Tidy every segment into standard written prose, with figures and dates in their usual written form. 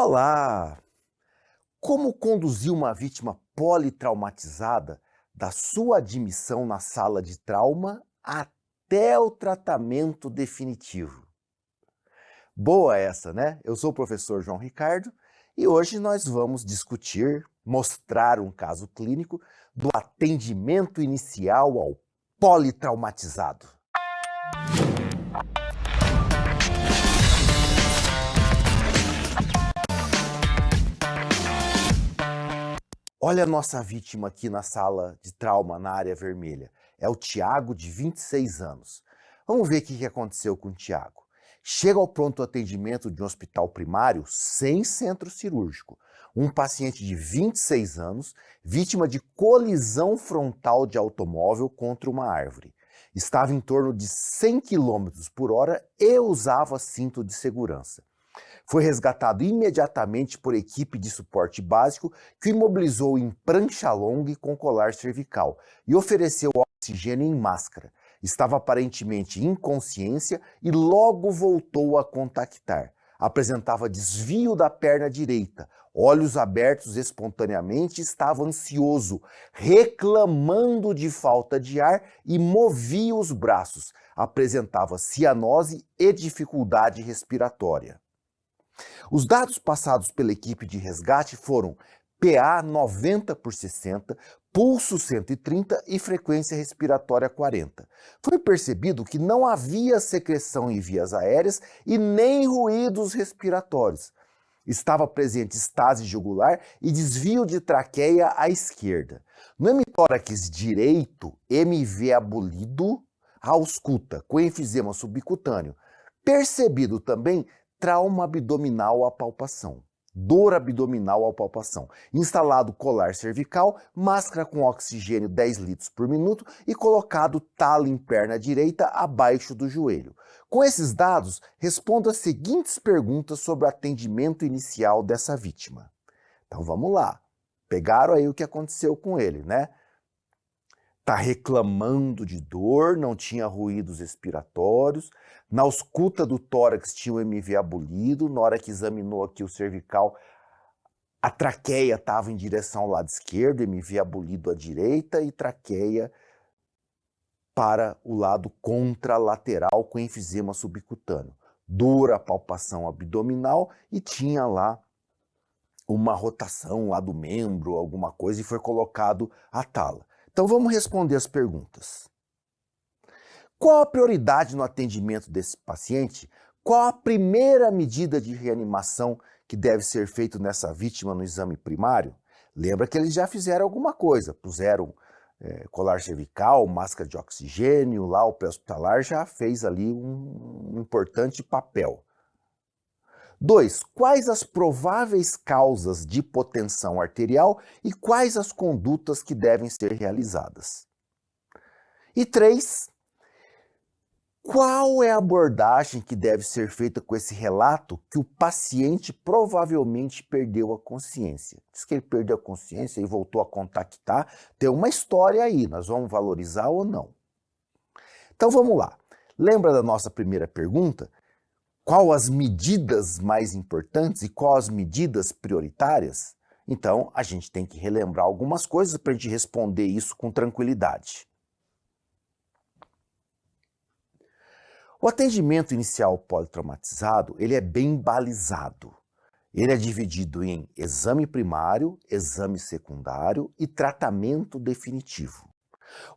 Olá! Como conduzir uma vítima politraumatizada da sua admissão na sala de trauma até o tratamento definitivo? Boa essa, né? Eu sou o professor João Ricardo e hoje nós vamos discutir, mostrar um caso clínico do atendimento inicial ao politraumatizado. Olha a nossa vítima aqui na sala de trauma, na área vermelha. É o Tiago, de 26 anos. Vamos ver o que aconteceu com o Tiago. Chega ao pronto atendimento de um hospital primário sem centro cirúrgico. Um paciente de 26 anos, vítima de colisão frontal de automóvel contra uma árvore. Estava em torno de 100 km por hora e usava cinto de segurança. Foi resgatado imediatamente por equipe de suporte básico que o imobilizou em prancha longa e com colar cervical e ofereceu oxigênio em máscara. Estava aparentemente em inconsciência e logo voltou a contactar. Apresentava desvio da perna direita, olhos abertos espontaneamente, estava ansioso, reclamando de falta de ar e movia os braços. Apresentava cianose e dificuldade respiratória. Os dados passados pela equipe de resgate foram PA 90/60, pulso 130 e frequência respiratória 40. Foi percebido que não havia secreção em vias aéreas e nem ruídos respiratórios. Estava presente estase jugular e desvio de traqueia à esquerda. No hemitórax direito, MV abolido, ausculta, com enfisema subcutâneo. Percebido também trauma abdominal à palpação, dor abdominal à palpação, instalado colar cervical, máscara com oxigênio 10 litros por minuto e colocado tala em perna direita abaixo do joelho. Com esses dados, responda as seguintes perguntas sobre o atendimento inicial dessa vítima. Então vamos lá, pegaram aí o que aconteceu com ele, né? Está reclamando de dor, não tinha ruídos respiratórios, na ausculta do tórax tinha o MV abolido, na hora que examinou aqui o cervical, a traqueia estava em direção ao lado esquerdo, MV abolido à direita e traqueia para o lado contralateral com enfisema subcutâneo. Dor a palpação abdominal e tinha lá uma rotação lá do membro, alguma coisa, e foi colocado a tala. Então vamos responder as perguntas. Qual a prioridade no atendimento desse paciente? Qual a primeira medida de reanimação que deve ser feita nessa vítima no exame primário? Lembra que eles já fizeram alguma coisa, puseram colar cervical, máscara de oxigênio, lá o pré-hospitalar já fez ali um importante papel. 2. Quais as prováveis causas de hipotensão arterial e quais as condutas que devem ser realizadas? E 3. Qual é a abordagem que deve ser feita com esse relato que o paciente provavelmente perdeu a consciência? Diz que ele perdeu a consciência e voltou a contactar. Tem uma história aí, nós vamos valorizar ou não? Então vamos lá. Lembra da nossa primeira pergunta? Qual as medidas mais importantes e quais as medidas prioritárias? Então, a gente tem que relembrar algumas coisas para a gente responder isso com tranquilidade. O atendimento inicial politraumatizado, ele é bem balizado. Ele é dividido em exame primário, exame secundário e tratamento definitivo.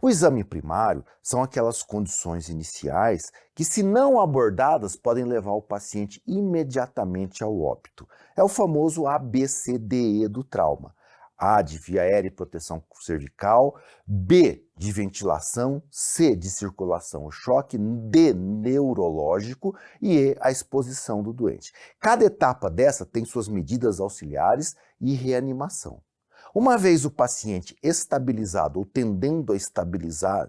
O exame primário são aquelas condições iniciais que, se não abordadas, podem levar o paciente imediatamente ao óbito. É o famoso ABCDE do trauma. A de via aérea e proteção cervical, B de ventilação, C de circulação ou choque, D neurológico e E a exposição do doente. Cada etapa dessa tem suas medidas auxiliares e reanimação. Uma vez o paciente estabilizado ou tendendo a estabilizar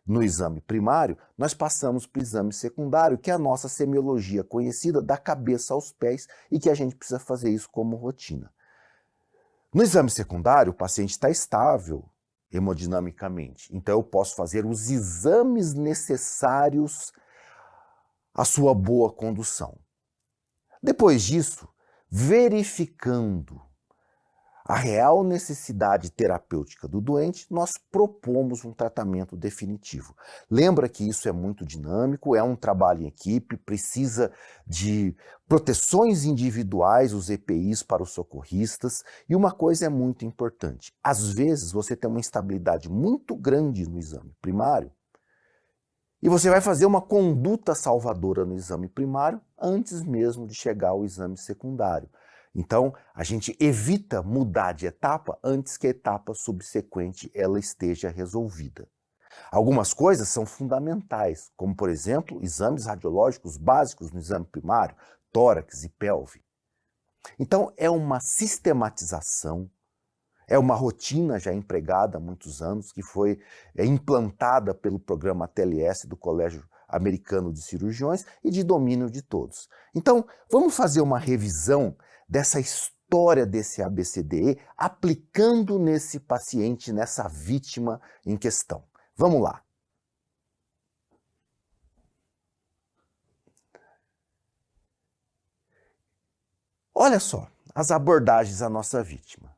no exame primário, nós passamos para o exame secundário, que é a nossa semiologia conhecida da cabeça aos pés e que a gente precisa fazer isso como rotina. No exame secundário, o paciente está estável hemodinamicamente, então eu posso fazer os exames necessários à sua boa condução. Depois disso, Verificando a real necessidade terapêutica do doente, nós propomos um tratamento definitivo. Lembra que isso é muito dinâmico, é um trabalho em equipe, precisa de proteções individuais, os EPIs para os socorristas, e uma coisa é muito importante, às vezes você tem uma instabilidade muito grande no exame primário, e você vai fazer uma conduta salvadora no exame primário antes mesmo de chegar ao exame secundário. Então, a gente evita mudar de etapa antes que a etapa subsequente ela esteja resolvida. Algumas coisas são fundamentais, como, por exemplo, exames radiológicos básicos no exame primário, tórax e pelve. Então, é uma sistematização, é uma rotina já empregada há muitos anos, que foi implantada pelo programa TLS do Colégio Americano de Cirurgiões e de domínio de todos. Então, vamos fazer uma revisão dessa história desse ABCDE aplicando nesse paciente, nessa vítima em questão. Vamos lá. Olha só as abordagens à nossa vítima.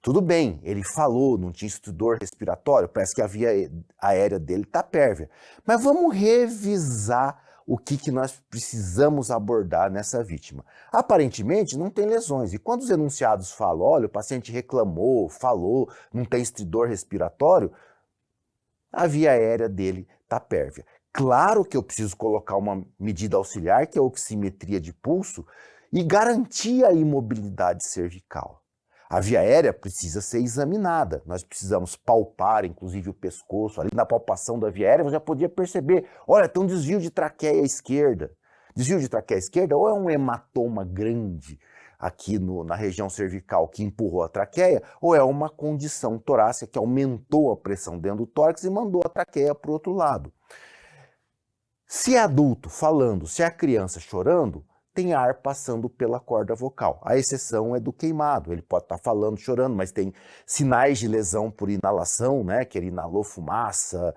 Tudo bem, ele falou, não tinha instrutor respiratório, parece que a via aérea dele está pérvia. Mas vamos revisar o que nós precisamos abordar nessa vítima. Aparentemente não tem lesões, e quando os enunciados falam, olha, o paciente reclamou, falou, não tem instrutor respiratório, a via aérea dele está pérvia. Claro que eu preciso colocar uma medida auxiliar, que é a oximetria de pulso, e garantir a imobilidade cervical. A via aérea precisa ser examinada, nós precisamos palpar, inclusive o pescoço, ali na palpação da via aérea você já podia perceber, olha, tem um desvio de traqueia esquerda. Desvio de traqueia esquerda ou é um hematoma grande aqui na região cervical que empurrou a traqueia, ou é uma condição torácica que aumentou a pressão dentro do tórax e mandou a traqueia para o outro lado. Se é adulto falando, se é criança chorando, tem ar passando pela corda vocal. A exceção é do queimado, ele pode estar falando, chorando, mas tem sinais de lesão por inalação, né, que ele inalou fumaça,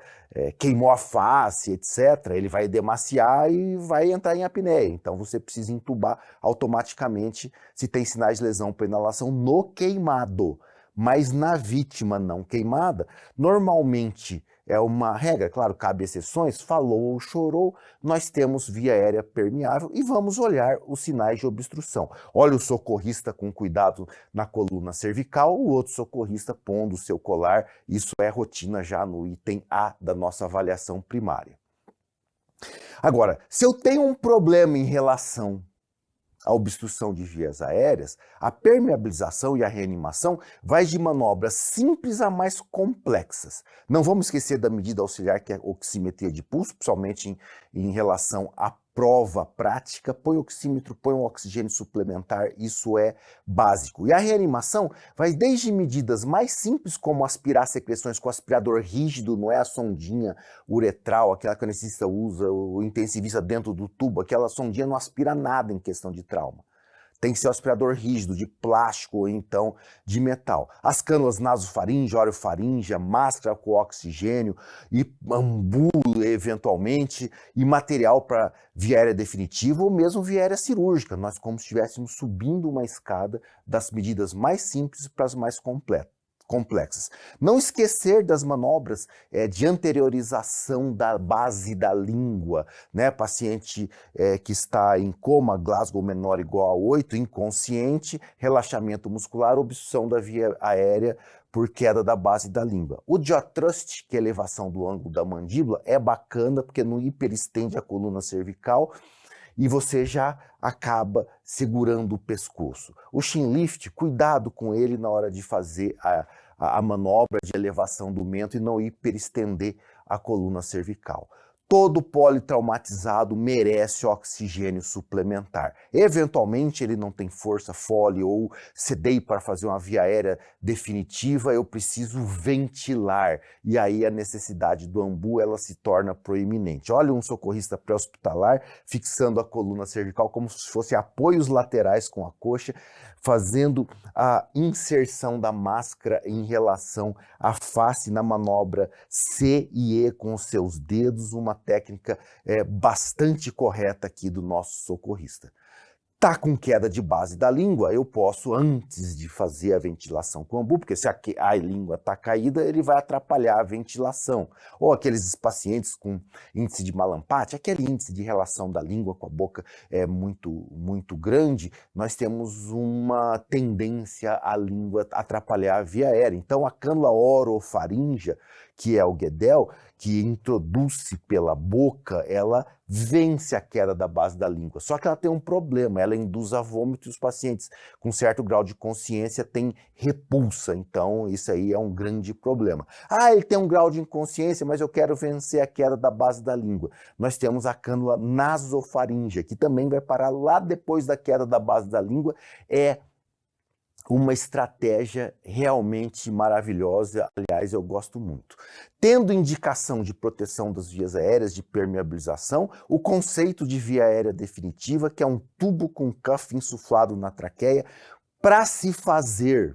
queimou a face, etc. Ele vai demaciar e vai entrar em apneia. Então você precisa entubar automaticamente se tem sinais de lesão por inalação no queimado. Mas na vítima não queimada, normalmente é uma regra, claro, cabe exceções, falou ou chorou, nós temos via aérea permeável e vamos olhar os sinais de obstrução. Olha o socorrista com cuidado na coluna cervical, o outro socorrista pondo o seu colar, isso é rotina já no item A da nossa avaliação primária. Agora, se eu tenho um problema em relação a obstrução de vias aéreas, a permeabilização e a reanimação vai de manobras simples a mais complexas. Não vamos esquecer da medida auxiliar, que é a oximetria de pulso, principalmente em relação à prova prática. Põe oxímetro, põe um oxigênio suplementar, isso é básico. E a reanimação vai desde medidas mais simples, como aspirar secreções com aspirador rígido, não é a sondinha uretral, aquela que o anestesista usa, o intensivista dentro do tubo, aquela sondinha não aspira nada em questão de trauma. Tem que ser um aspirador rígido, de plástico ou então de metal. As cânulas nasofaringe, orofaringe, máscara com oxigênio, e ambu eventualmente, e material para via aérea definitiva ou mesmo via aérea cirúrgica. Nós como se estivéssemos subindo uma escada das medidas mais simples para as mais complexas. Não esquecer das manobras de anteriorização da base da língua, né? Paciente que está em coma, Glasgow menor ou igual a 8, inconsciente, relaxamento muscular, obstrução da via aérea por queda da base da língua. O jaw thrust, que é a elevação do ângulo da mandíbula, é bacana porque não hiperestende a coluna cervical e você já acaba segurando o pescoço. O chin lift, cuidado com ele na hora de fazer a manobra de elevação do mento e não hiperestender a coluna cervical. Todo politraumatizado merece oxigênio suplementar. Eventualmente ele não tem força Foley ou sedei para fazer uma via aérea definitiva, eu preciso ventilar. E aí a necessidade do ambu ela se torna proeminente. Olha um socorrista pré-hospitalar fixando a coluna cervical como se fosse apoios laterais com a coxa, fazendo a inserção da máscara em relação à face na manobra C e E com os seus dedos, uma técnica bastante correta aqui do nosso socorrista. Tá com queda de base da língua, eu posso, antes de fazer a ventilação com o ambu, porque se a língua está caída, ele vai atrapalhar a ventilação. Ou aqueles pacientes com índice de Mallampati, aquele índice de relação da língua com a boca é muito grande, nós temos uma tendência à língua atrapalhar a via aérea. Então a cânula orofaríngea, que é o Guedel, que introduz-se pela boca, ela vence a queda da base da língua. Só que ela tem um problema, ela induz a vômito e os pacientes com certo grau de consciência têm repulsa. Então isso aí é um grande problema. Ah, ele tem um grau de inconsciência, mas eu quero vencer a queda da base da língua. Nós temos a cânula nasofaríngea, que também vai parar lá depois da queda da base da língua. É uma estratégia realmente maravilhosa, aliás, eu gosto muito. Tendo indicação de proteção das vias aéreas, de permeabilização, o conceito de via aérea definitiva, que é um tubo com cuff insuflado na traqueia, para se fazer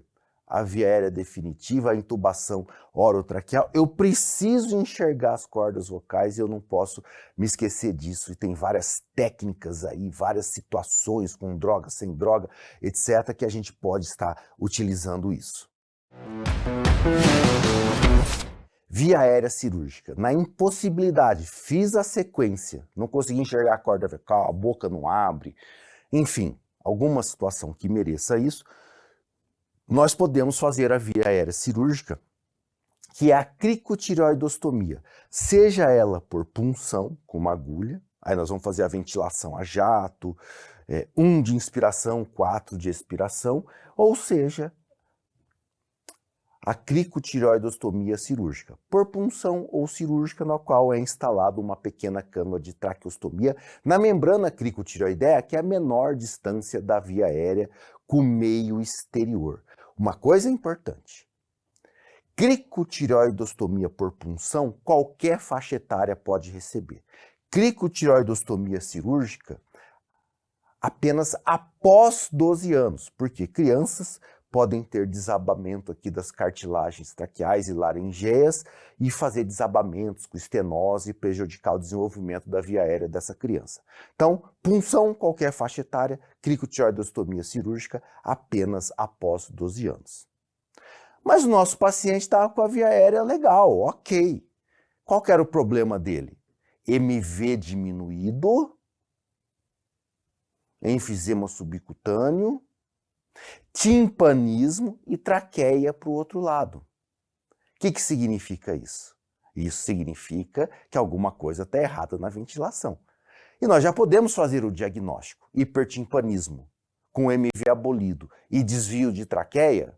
a via aérea definitiva, a intubação orotraqueal, eu preciso enxergar as cordas vocais e eu não posso me esquecer disso. E tem várias técnicas aí, várias situações com droga, sem droga, etc., que a gente pode estar utilizando isso. Via aérea cirúrgica. Na impossibilidade, fiz a sequência, não consegui enxergar a corda vocal, a boca não abre, enfim, alguma situação que mereça isso, nós podemos fazer a via aérea cirúrgica, que é a cricotireoidostomia, seja ela por punção, com uma agulha, aí nós vamos fazer a ventilação a jato, 1 de inspiração, 4 de expiração, ou seja, a cricotireoidostomia cirúrgica, por punção ou cirúrgica, na qual é instalada uma pequena cânula de traqueostomia na membrana cricotireoidea, que é a menor distância da via aérea com o meio exterior. Uma coisa importante, cricotireoidostomia por punção, qualquer faixa etária pode receber. Cricotireoidostomia cirúrgica, apenas após 12 anos, porque crianças podem ter desabamento aqui das cartilagens traqueais e laringeias e fazer desabamentos com estenose e prejudicar o desenvolvimento da via aérea dessa criança. Então, punção, qualquer faixa etária, cricotireoidostomia cirúrgica, apenas após 12 anos. Mas o nosso paciente estava com a via aérea legal, ok. Qual que era o problema dele? MV diminuído, enfisema subcutâneo, timpanismo e traqueia para o outro lado. O que significa isso? Isso significa que alguma coisa está errada na ventilação. E nós já podemos fazer o diagnóstico. Hipertimpanismo com MV abolido e desvio de traqueia,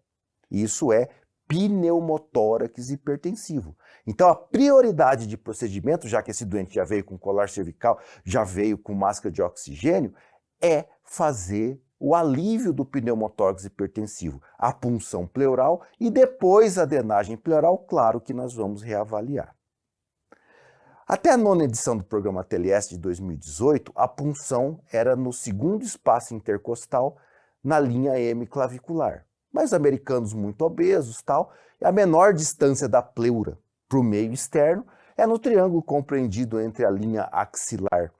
isso é pneumotórax hipertensivo. Então a prioridade de procedimento, já que esse doente já veio com colar cervical, já veio com máscara de oxigênio, é fazer o alívio do pneumotórax hipertensivo, a punção pleural e depois a drenagem pleural, claro que nós vamos reavaliar. Até a 9ª edição do programa TLS de 2018, a punção era no segundo espaço intercostal na linha hemiclavicular. Mas os americanos muito obesos, a menor distância da pleura para o meio externo é no triângulo compreendido entre a linha axilar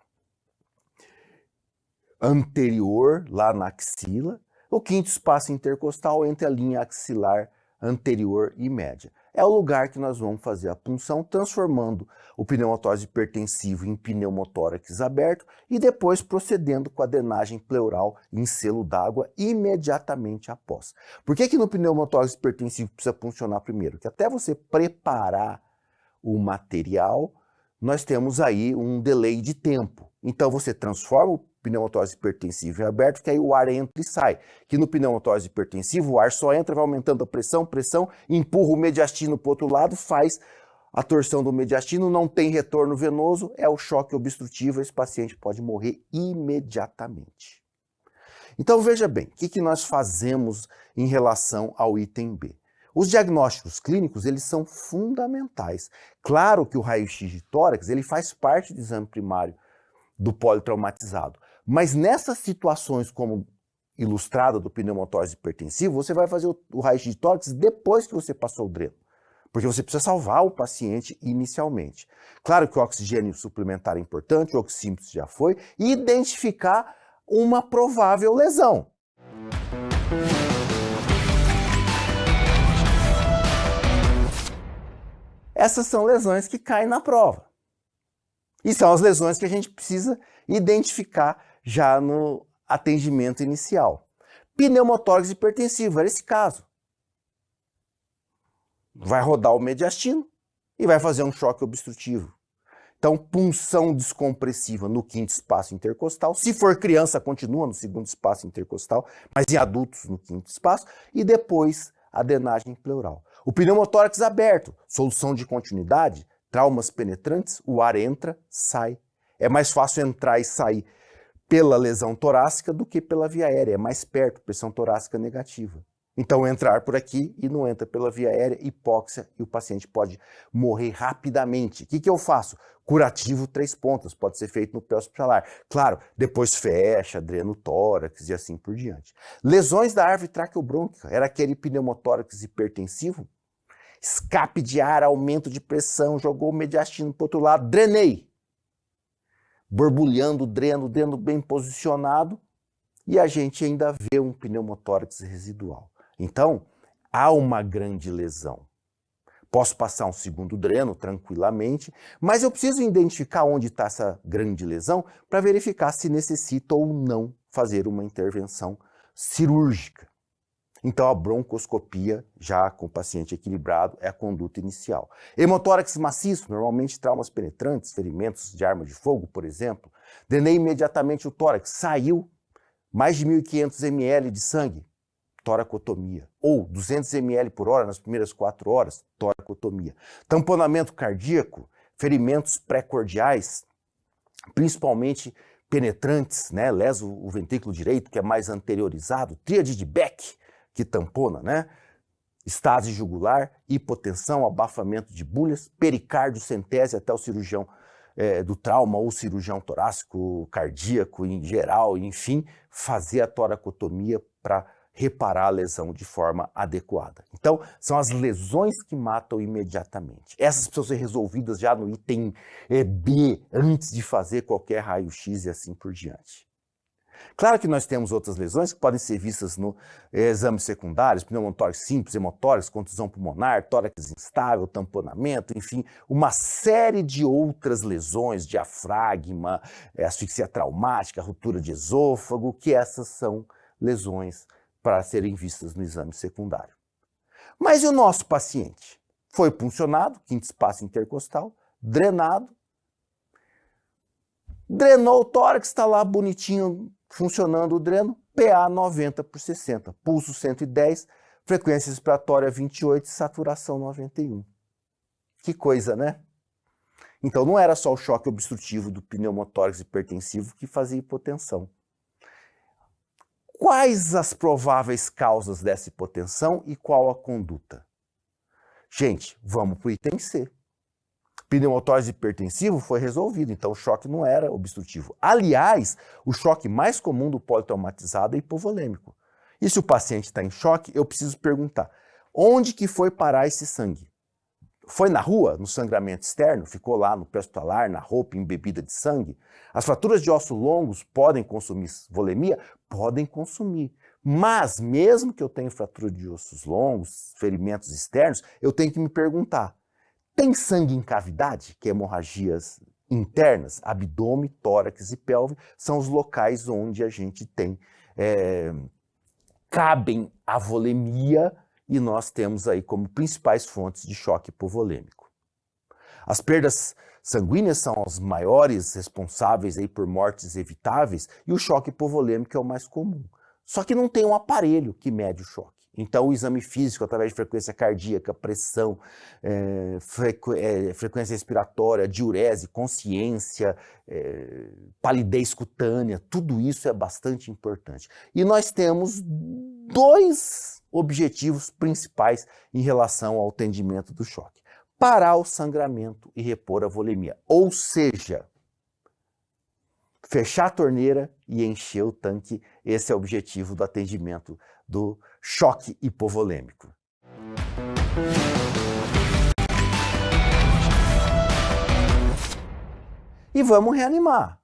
anterior, lá na axila, o 5º espaço intercostal entre a linha axilar anterior e média. É o lugar que nós vamos fazer a punção, transformando o pneumotórax hipertensivo em pneumotórax aberto e depois procedendo com a drenagem pleural em selo d'água imediatamente após. Por que no pneumotórax hipertensivo precisa puncionar primeiro? Que até você preparar o material, nós temos aí um delay de tempo. Então você transforma o pneumotórax hipertensivo em aberto, que aí o ar entra e sai. Que no pneumotórax hipertensivo o ar só entra, vai aumentando a pressão, empurra o mediastino para o outro lado, faz a torção do mediastino, não tem retorno venoso, é o choque obstrutivo, esse paciente pode morrer imediatamente. Então veja bem, o que nós fazemos em relação ao item B? Os diagnósticos clínicos, eles são fundamentais. Claro que o raio-x de tórax, ele faz parte do exame primário do politraumatizado. Mas nessas situações como ilustrada do pneumotórax hipertensivo, você vai fazer o raio-x de tórax depois que você passou o dreno, porque você precisa salvar o paciente inicialmente. Claro que o oxigênio suplementar é importante, o oxímetro já foi, e identificar uma provável lesão. Essas são lesões que caem na prova. E são as lesões que a gente precisa identificar já no atendimento inicial. Pneumotórax hipertensivo, era esse caso. Vai rodar o mediastino e vai fazer um choque obstrutivo. Então, punção descompressiva no quinto espaço intercostal. Se for criança, continua no segundo espaço intercostal, mas em adultos no quinto espaço. E depois, a drenagem pleural. O pneumotórax aberto, solução de continuidade, traumas penetrantes, o ar entra, sai. É mais fácil entrar e sair pela lesão torácica do que pela via aérea. É mais perto, pressão torácica negativa. Então, entrar por aqui e não entra pela via aérea, hipóxia, e o paciente pode morrer rapidamente. O que eu faço? Curativo 3 pontas, pode ser feito no pré-hospitalar. Claro, depois fecha, drena o tórax e assim por diante. Lesões da árvore traqueobrônquica, era aquele pneumotórax hipertensivo? Escape de ar, aumento de pressão, jogou o mediastino para o outro lado, drenei. Borbulhando, dreno bem posicionado, e a gente ainda vê um pneumotórax residual. Então, há uma grande lesão. Posso passar um segundo dreno tranquilamente, mas eu preciso identificar onde está essa grande lesão para verificar se necessita ou não fazer uma intervenção cirúrgica. Então, a broncoscopia, já com o paciente equilibrado, é a conduta inicial. Hemotórax maciço, normalmente traumas penetrantes, ferimentos de arma de fogo, por exemplo. Drenei imediatamente o tórax, saiu mais de 1.500 ml de sangue, toracotomia. Ou 200 ml por hora nas primeiras 4 horas, toracotomia. Tamponamento cardíaco, ferimentos pré-cordiais, principalmente penetrantes, né? Lesa o ventrículo direito, que é mais anteriorizado, tríade de Beck, que tampona, né? Estase jugular, hipotensão, abafamento de bulhas, pericárdio, centese, até o cirurgião do trauma ou cirurgião torácico, cardíaco em geral, enfim, fazer a toracotomia para reparar a lesão de forma adequada. Então, são as lesões que matam imediatamente. Essas precisam ser resolvidas já no item B, antes de fazer qualquer raio-x e assim por diante. Claro que nós temos outras lesões que podem ser vistas no exame secundário, pneumotórax simples, hemotórax, contusão pulmonar, tórax instável, tamponamento, enfim, uma série de outras lesões, diafragma, asfixia traumática, ruptura de esôfago, que essas são lesões para serem vistas no exame secundário. Mas e o nosso paciente? Foi puncionado, quinto espaço intercostal, drenado, drenou o tórax, está lá bonitinho, funcionando o dreno, PA 90/60, pulso 110, frequência respiratória 28, saturação 91. Que coisa, né? Então não era só o choque obstrutivo do pneumotórax hipertensivo que fazia hipotensão. Quais as prováveis causas dessa hipotensão e qual a conduta? Gente, vamos para o item C. Pneumotórax hipertensivo foi resolvido, então o choque não era obstrutivo. Aliás, o choque mais comum do politraumatizado é hipovolêmico. E se o paciente está em choque, eu preciso perguntar, onde que foi parar esse sangue? Foi na rua, no sangramento externo? Ficou lá no pré-hospitalar, na roupa, embebida de sangue? As fraturas de ossos longos podem consumir volemia? Podem consumir. Mas, mesmo que eu tenha fratura de ossos longos, ferimentos externos, eu tenho que me perguntar, tem sangue em cavidade, que é hemorragias internas? Abdômen, tórax e pelve são os locais onde a gente tem, cabem a volemia, e nós temos aí como principais fontes de choque hipovolêmico. As perdas sanguíneas são as maiores responsáveis aí por mortes evitáveis, e o choque hipovolêmico é o mais comum. Só que não tem um aparelho que mede o choque. Então, o exame físico, através de frequência cardíaca, pressão, frequência respiratória, diurese, consciência, palidez cutânea, tudo isso é bastante importante. E nós temos 2 objetivos principais em relação ao atendimento do choque. Parar o sangramento e repor a volemia. Ou seja, fechar a torneira e encher o tanque. Esse é o objetivo do atendimento do choque hipovolêmico. E vamos reanimar.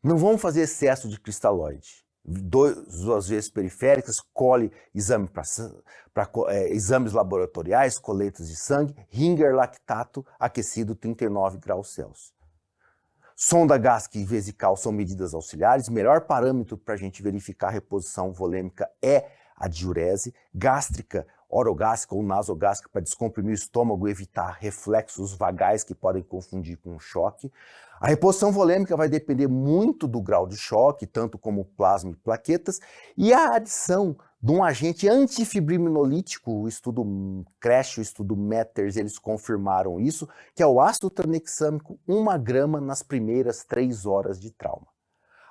Não vamos fazer excesso de cristalóide. Duas vezes periféricas, colhe exames laboratoriais, coletas de sangue, Ringer lactato aquecido 39 graus Celsius. Sonda gástrica e vesical são medidas auxiliares. Melhor parâmetro para a gente verificar a reposição volêmica é a diurese. Gástrica, orogástrica ou nasogástrica para descomprimir o estômago e evitar reflexos vagais que podem confundir com um choque. A reposição volêmica vai depender muito do grau de choque, tanto como plasma e plaquetas, e a adição de um agente antifibrinolítico, o estudo CRASH, o estudo METERS, eles confirmaram isso, que é o ácido tranexâmico, 1 grama nas primeiras 3 horas de trauma.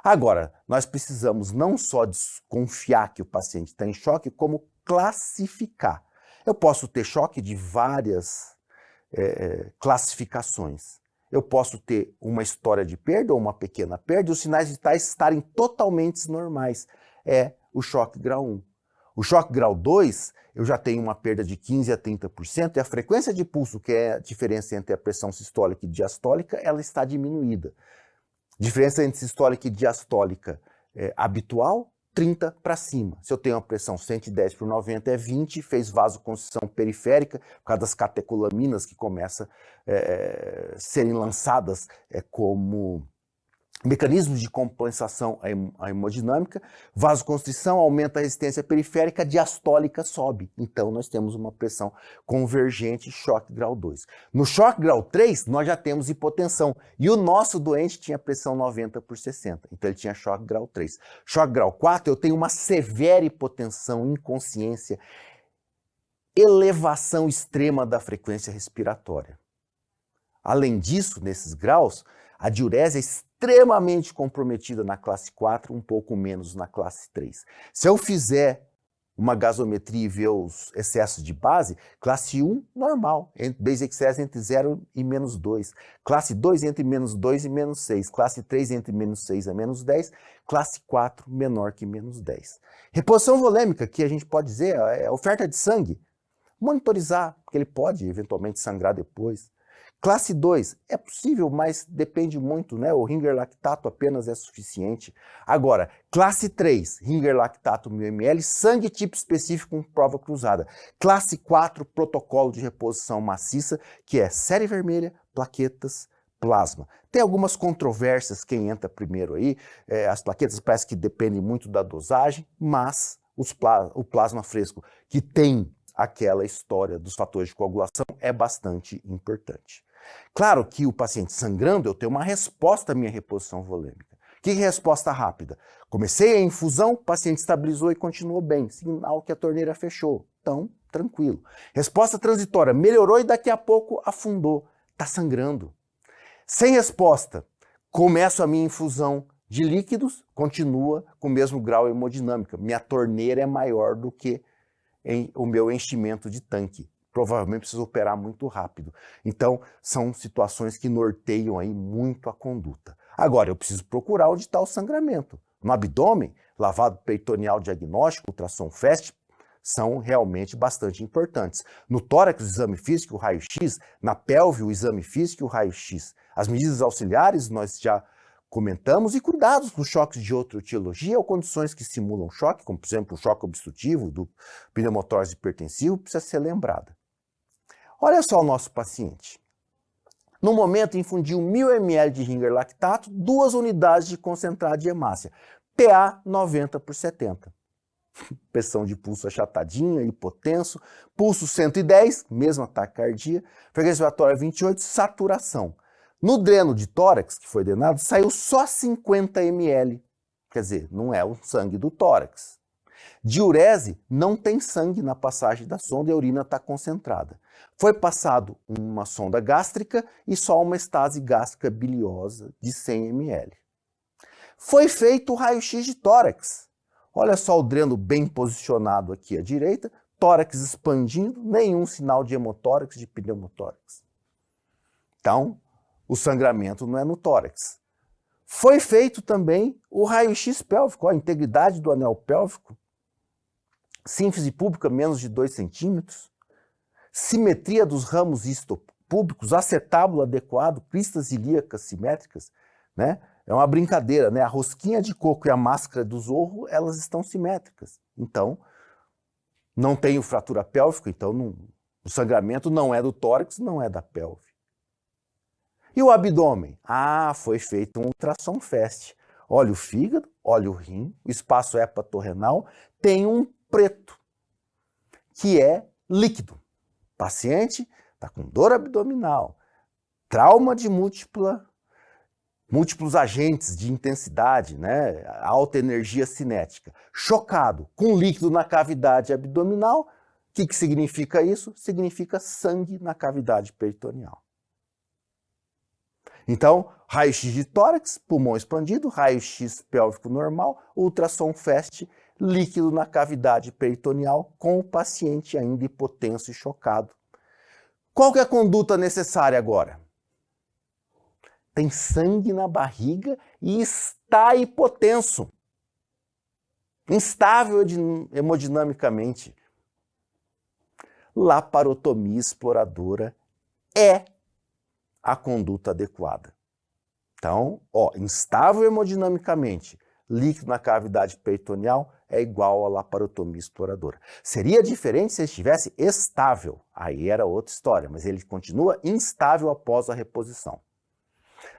Agora, nós precisamos não só desconfiar que o paciente está em choque, como classificar. Eu posso ter choque de várias classificações. Eu posso ter uma história de perda ou uma pequena perda e os sinais vitais estarem totalmente normais. É o choque grau 1. O choque grau 2, eu já tenho uma perda de 15% a 30% e a frequência de pulso, que é a diferença entre a pressão sistólica e diastólica, ela está diminuída. Diferença entre sistólica e diastólica habitual, 30 para cima. Se eu tenho uma pressão 110 por 90 é 20, fez vasoconstrição periférica, por causa das catecolaminas que começam a serem lançadas como mecanismos de compensação à hemodinâmica, vasoconstrição aumenta a resistência periférica, diastólica sobe. Então nós temos uma pressão convergente, choque grau 2. No choque grau 3, nós já temos hipotensão. E o nosso doente tinha pressão 90 por 60. Então ele tinha choque grau 3. Choque grau 4, eu tenho uma severa hipotensão, inconsciência, elevação extrema da frequência respiratória. Além disso, nesses graus, a diurese é extremamente comprometida na classe 4, um pouco menos na classe 3. Se eu fizer uma gasometria e ver os excessos de base, classe 1, normal, base excess entre 0 e menos 2. Classe 2 entre menos 2 e menos 6. Classe 3 entre menos 6 a menos 10. Classe 4, menor que menos 10. Reposição volêmica, que a gente pode dizer, é oferta de sangue. Monitorizar, porque ele pode eventualmente sangrar depois. Classe 2, é possível, mas depende muito, né? O Ringer lactato apenas é suficiente. Agora, classe 3, Ringer lactato 1000 ml, sangue tipo específico com prova cruzada. Classe 4, protocolo de reposição maciça, que é série vermelha, plaquetas, plasma. Tem algumas controvérsias quem entra primeiro aí, as plaquetas parece que dependem muito da dosagem, mas o plasma fresco, que tem aquela história dos fatores de coagulação, é bastante importante. Claro que o paciente sangrando, eu tenho uma resposta à minha reposição volêmica. Que resposta rápida? Comecei a infusão, o paciente estabilizou e continuou bem. Sinal que a torneira fechou. Então, tranquilo. Resposta transitória, melhorou e daqui a pouco afundou. Está sangrando. Sem resposta, começo a minha infusão de líquidos, continua com o mesmo grau hemodinâmica. Minha torneira é maior do que o meu enchimento de tanque. Provavelmente preciso operar muito rápido. Então, são situações que norteiam aí muito a conduta. Agora, eu preciso procurar onde está o sangramento. No abdômen, lavado peritoneal diagnóstico, ultrassom FAST, são realmente bastante importantes. No tórax, o exame físico, o raio-x. Na pelve, o exame físico e o raio-x. As medidas auxiliares, nós já comentamos, e cuidados com choques de outra etiologia ou condições que simulam choque, como, por exemplo, o choque obstrutivo do pneumotórax hipertensivo, precisa ser lembrada. Olha só o nosso paciente. No momento, infundiu 1000 ml de Ringer lactato, 2 unidades de concentrado de hemácia, PA 90 por 70. Pressão de pulso achatadinha, hipotenso, pulso 110, mesma taquicardia, frequência respiratória 28, saturação. No dreno de tórax, que foi drenado, saiu só 50 ml. Quer dizer, não é o sangue do tórax. Diurese, não tem sangue na passagem da sonda e a urina está concentrada. Foi passado uma sonda gástrica e só uma estase gástrica biliosa de 100 ml. Foi feito o raio-x de tórax. Olha só o dreno bem posicionado aqui à direita, tórax expandindo, nenhum sinal de hemotórax, de pneumotórax. Então, o sangramento não é no tórax. Foi feito também o raio-x pélvico, a integridade do anel pélvico, sínfise púbica menos de 2 centímetros, simetria dos ramos histopúbicos, acetábulo adequado, cristas ilíacas simétricas, né? É uma brincadeira, né? A rosquinha de coco e a máscara do Zorro, elas estão simétricas. Então, não tenho fratura pélvica, então o sangramento não é do tórax, não é da pelve. E o abdômen? Ah, foi feito um ultrassom fast. Olha o fígado, olha o rim, o espaço hepatorrenal, tem um preto, que é líquido. O paciente está com dor abdominal, trauma de múltiplos agentes de intensidade, né? Alta energia cinética, chocado, com líquido na cavidade abdominal. O que significa isso? Significa sangue na cavidade peritoneal. Então, raio-x de tórax, pulmão expandido, raio-x pélvico normal, ultrassom fast, líquido na cavidade peritoneal, com o paciente ainda hipotenso e chocado. Qual que é a conduta necessária agora? Tem sangue na barriga e está hipotenso, instável hemodinamicamente. Laparotomia exploradora é a conduta adequada. Então, instável hemodinamicamente, líquido na cavidade peritoneal é igual a laparotomia exploradora. Seria diferente se ele estivesse estável, aí era outra história, mas ele continua instável após a reposição.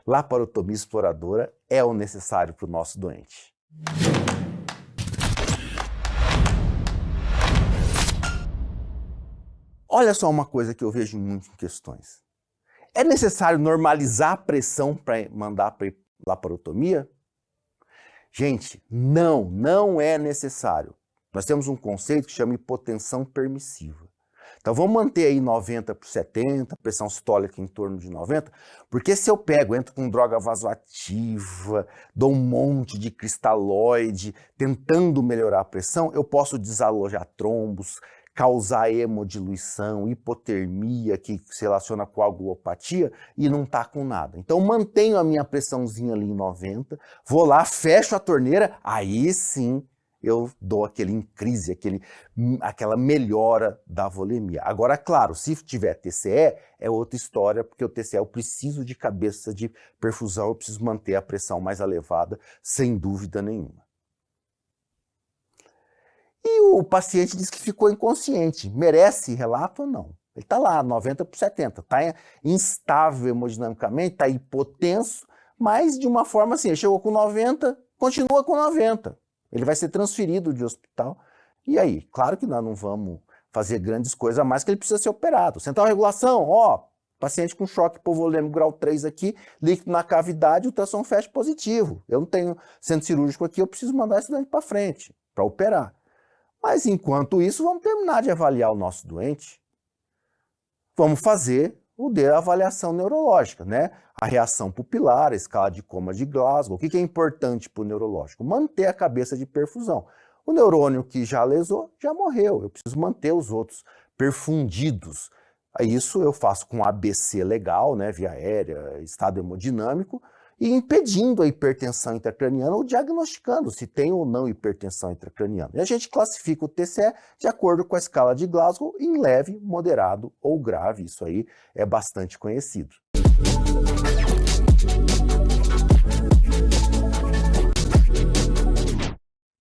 Laparotomia exploradora é o necessário para o nosso doente. Olha só uma coisa que eu vejo muito em questões. É necessário normalizar a pressão para mandar para laparotomia? Gente, não é necessário. Nós temos um conceito que chama hipotensão permissiva. Então vamos manter aí 90 por 70, pressão sistólica em torno de 90, porque se eu entro com droga vasoativa, dou um monte de cristalóide, tentando melhorar a pressão, eu posso desalojar trombos, causar hemodiluição, hipotermia, que se relaciona com coagulopatia, e não tá com nada. Então mantenho a minha pressãozinha ali em 90, vou lá, fecho a torneira, aí sim eu dou aquele em crise, aquela melhora da volemia. Agora, claro, se tiver TCE, é outra história, porque o TCE eu preciso de cabeça de perfusão, eu preciso manter a pressão mais elevada, sem dúvida nenhuma. E o paciente diz que ficou inconsciente. Merece relato ou não? Ele está lá, 90 por 70, está instável hemodinamicamente, está hipotenso, mas de uma forma assim, ele chegou com 90, continua com 90. Ele vai ser transferido de hospital. E aí? Claro que nós não vamos fazer grandes coisas a mais, que ele precisa ser operado. Central regulação, paciente com choque hipovolêmico grau 3 aqui, líquido na cavidade, ultrassom fast positivo. Eu não tenho centro cirúrgico aqui, eu preciso mandar esse doente para frente, para operar. Mas enquanto isso, vamos terminar de avaliar o nosso doente. Vamos fazer a avaliação neurológica, né? A reação pupilar, a escala de coma de Glasgow. O que é importante para o neurológico? Manter a cabeça de perfusão. O neurônio que já lesou, já morreu. Eu preciso manter os outros perfundidos. Isso eu faço com ABC legal, né? Via aérea, estado hemodinâmico, e impedindo a hipertensão intracraniana ou diagnosticando se tem ou não hipertensão intracraniana. E a gente classifica o TCE de acordo com a escala de Glasgow em leve, moderado ou grave. Isso aí é bastante conhecido.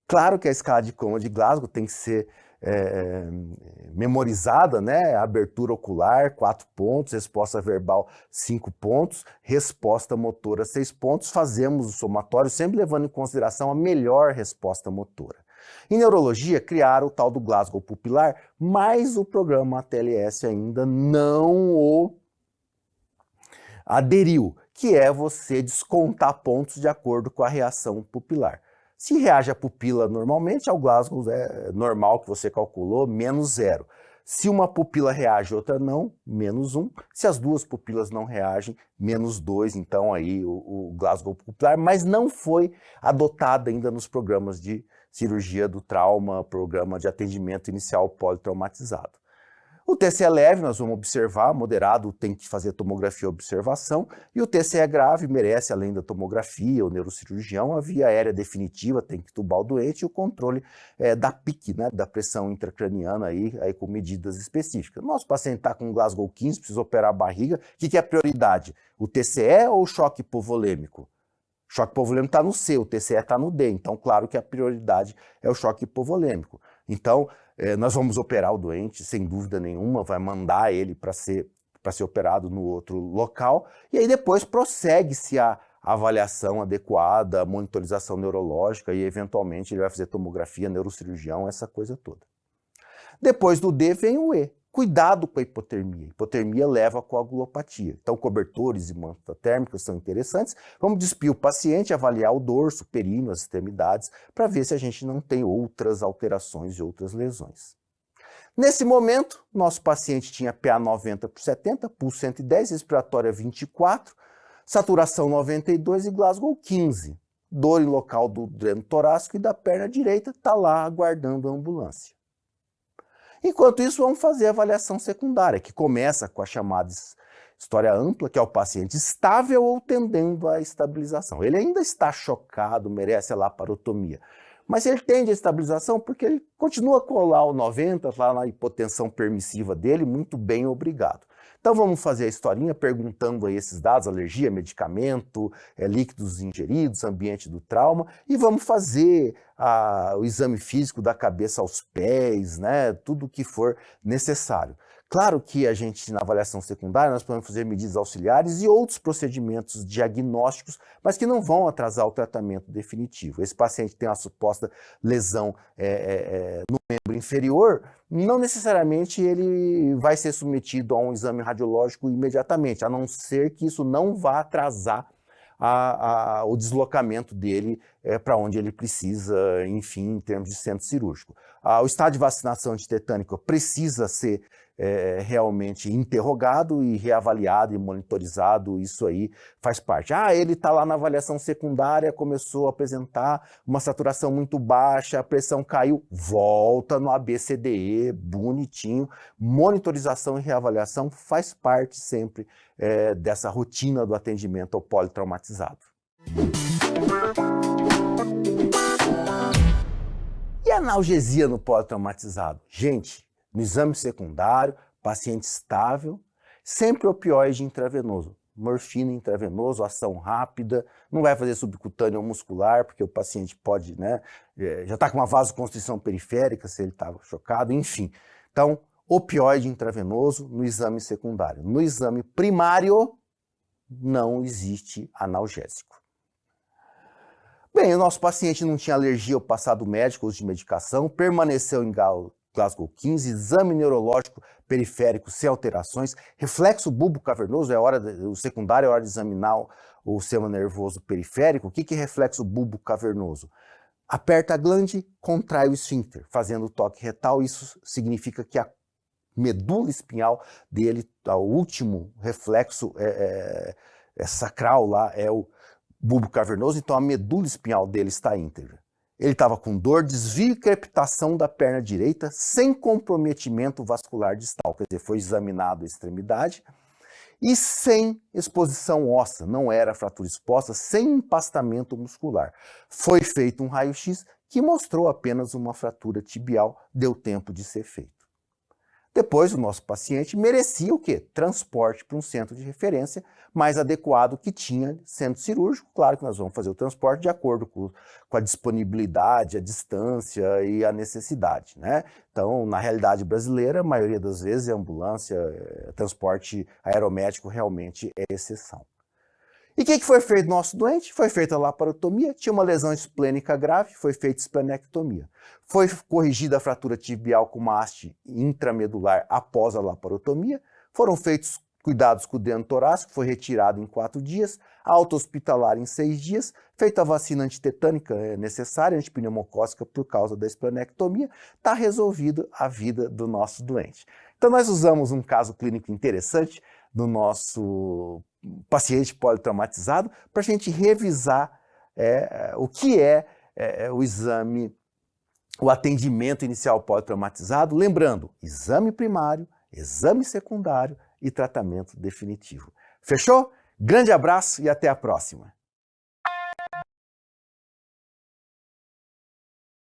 Claro que a escala de coma de Glasgow tem que ser memorizada, né? Abertura ocular, 4 pontos, resposta verbal, 5 pontos, resposta motora, 6 pontos. Fazemos o somatório sempre levando em consideração a melhor resposta motora. Em neurologia, criaram o tal do Glasgow pupilar, mas o programa ATLS ainda não o aderiu, que é você descontar pontos de acordo com a reação pupilar. Se reage a pupila normalmente, ao Glasgow normal que você calculou, menos 0. Se uma pupila reage e outra não, menos 1. Se as duas pupilas não reagem, menos 2. Então aí o Glasgow pupilar, mas não foi adotado ainda nos programas de cirurgia do trauma, programa de atendimento inicial politraumatizado. O TCE leve nós vamos observar, moderado tem que fazer tomografia observação, e o TCE grave merece, além da tomografia, o neurocirurgião, a via aérea definitiva, tem que tubar o doente, e o controle da PIC, né, da pressão intracraniana, aí com medidas específicas. Nosso paciente está com Glasgow 15, precisa operar a barriga, o que é a prioridade? O TCE ou o choque hipovolêmico? choque hipovolêmico está no C, o TCE está no D, então claro que a prioridade é o choque hipovolêmico. Então, nós vamos operar o doente, sem dúvida nenhuma, vai mandar ele para ser operado no outro local, e aí depois prossegue-se a avaliação adequada, a monitorização neurológica, e eventualmente ele vai fazer tomografia, neurocirurgião, essa coisa toda. Depois do D vem o E. Cuidado com a hipotermia. A hipotermia leva a coagulopatia. Então, cobertores e manta térmica são interessantes. Vamos despir o paciente, avaliar o dorso, o períneo, as extremidades, para ver se a gente não tem outras alterações e outras lesões. Nesse momento, nosso paciente tinha PA 90/70, pulso 110, respiratória 24, saturação 92 e Glasgow 15. Dor em local do dreno torácico e da perna direita, está lá aguardando a ambulância. Enquanto isso, vamos fazer a avaliação secundária, que começa com a chamada história ampla, que é o paciente estável ou tendendo à estabilização. Ele ainda está chocado, merece a laparotomia, mas ele tende à estabilização porque ele continua com lá o 90, lá na hipotensão permissiva dele, muito bem, obrigado. Então vamos fazer a historinha perguntando aí esses dados, alergia, medicamento, líquidos ingeridos, ambiente do trauma, e vamos fazer o exame físico da cabeça aos pés, né, tudo o que for necessário. Claro que a gente, na avaliação secundária, nós podemos fazer medidas auxiliares e outros procedimentos diagnósticos, mas que não vão atrasar o tratamento definitivo. Esse paciente tem uma suposta lesão no membro inferior, não necessariamente ele vai ser submetido a um exame radiológico imediatamente, a não ser que isso não vá atrasar o deslocamento dele para onde ele precisa, enfim, em termos de centro cirúrgico. O estado de vacinação antitetânica precisa ser realmente interrogado e reavaliado e monitorizado, isso aí faz parte. Ele está lá na avaliação secundária, começou a apresentar uma saturação muito baixa, a pressão caiu, volta no ABCDE, bonitinho, monitorização e reavaliação faz parte sempre dessa rotina do atendimento ao politraumatizado. E a analgesia no politraumatizado? Gente, no exame secundário, paciente estável, sempre opioide intravenoso. Morfina intravenoso, ação rápida, não vai fazer subcutâneo ou muscular, porque o paciente pode, né, já está com uma vasoconstrição periférica, se ele estava chocado, enfim. Então, opioide intravenoso no exame secundário. No exame primário, não existe analgésico. Bem, o nosso paciente não tinha alergia ao passado médico, uso de medicação, permaneceu em Glasgow 15, exame neurológico periférico sem alterações, reflexo bulbo cavernoso, o secundário é hora de examinar o sistema nervoso periférico. O que é reflexo bulbo cavernoso? Aperta a glande, contrai o esfíncter, fazendo o toque retal, isso significa que a medula espinhal dele, o último reflexo sacral lá, é o bulbo cavernoso, então a medula espinhal dele está íntegra. Ele estava com dor, desvio e crepitação da perna direita, sem comprometimento vascular distal, quer dizer, foi examinado a extremidade, e sem exposição óssea, não era fratura exposta, sem empastamento muscular. Foi feito um raio-x que mostrou apenas uma fratura tibial, deu tempo de ser feito. Depois, o nosso paciente merecia o quê? Transporte para um centro de referência mais adequado que tinha centro cirúrgico. Claro que nós vamos fazer o transporte de acordo com a disponibilidade, a distância e a necessidade, né? Então, na realidade brasileira, a maioria das vezes, a ambulância, transporte aeromédico realmente é exceção. E o que foi feito no nosso doente? Foi feita a laparotomia, tinha uma lesão esplênica grave, foi feita esplenectomia. Foi corrigida a fratura tibial com uma haste intramedular após a laparotomia, foram feitos cuidados com o dreno torácico, foi retirado em 4 dias, alta hospitalar em 6 dias, feita a vacina antitetânica necessária, antipneumocócica por causa da esplenectomia, está resolvida a vida do nosso doente. Então nós usamos um caso clínico interessante do nosso paciente politraumatizado para a gente revisar o que é o exame, o atendimento inicial politraumatizado, lembrando, exame primário, exame secundário e tratamento definitivo. Fechou? Grande abraço e até a próxima!